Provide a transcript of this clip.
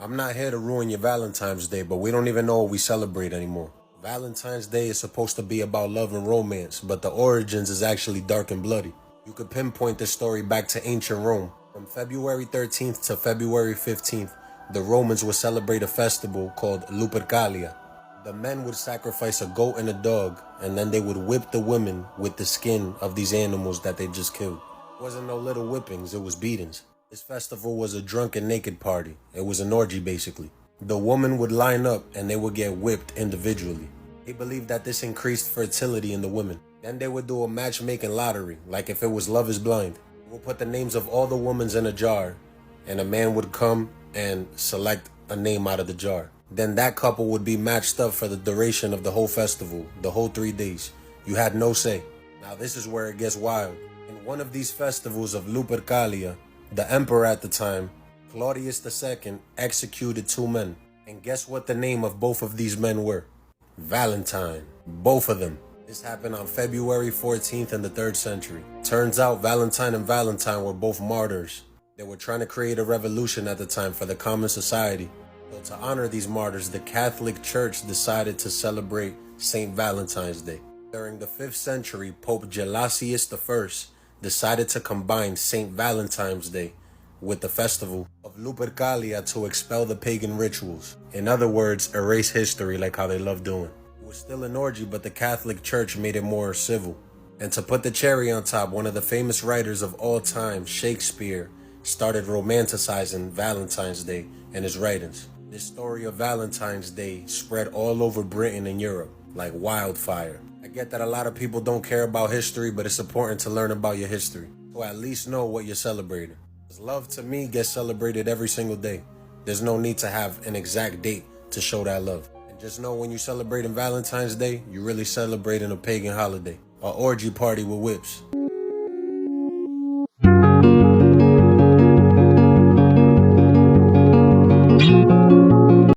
I'm not here to ruin your Valentine's Day, but we don't even know what we celebrate anymore. Valentine's Day is supposed to be about love and romance, but the origins is actually dark and bloody. You could pinpoint this story back to ancient Rome. From February 13th to February 15th, the Romans would celebrate a festival called Lupercalia. The men would sacrifice a goat and a dog, and then they would whip the women with the skin of these animals that they just killed. It wasn't no little whippings, it was beatings. This festival was a drunken naked party. It was an orgy basically. The woman would line up and they would get whipped individually. They believed that this increased fertility in the women. Then they would do a matchmaking lottery, like if it was Love is Blind. We'll put the names of all the women in a jar, and a man would come and select a name out of the jar. Then that couple would be matched up for the duration of the whole festival, the whole 3 days. You had no say. Now this is where it gets wild. In one of these festivals of Lupercalia, the emperor at the time, Claudius II, executed 2 men. And guess what the name of both of these men were? Valentine. Both of them. This happened on February 14th in the 3rd century. Turns out Valentine and Valentine were both martyrs. They were trying to create a revolution at the time for the common society. So to honor these martyrs, the Catholic Church decided to celebrate St. Valentine's Day. During the 5th century, Pope Gelasius I decided to combine St. Valentine's Day with the festival of Lupercalia to expel the pagan rituals. In other words, erase history like how they love doing. It was still an orgy, but the Catholic Church made it more civil. And to put the cherry on top, one of the famous writers of all time, Shakespeare, started romanticizing Valentine's Day in his writings. This story of Valentine's Day spread all over Britain and Europe like wildfire. I get that a lot of people don't care about history, but it's important to learn about your history, so at least know what you're celebrating. Because love to me gets celebrated every single day. There's no need to have an exact date to show that love. And just know when you're celebrating Valentine's Day, you're really celebrating a pagan holiday, an orgy party with whips.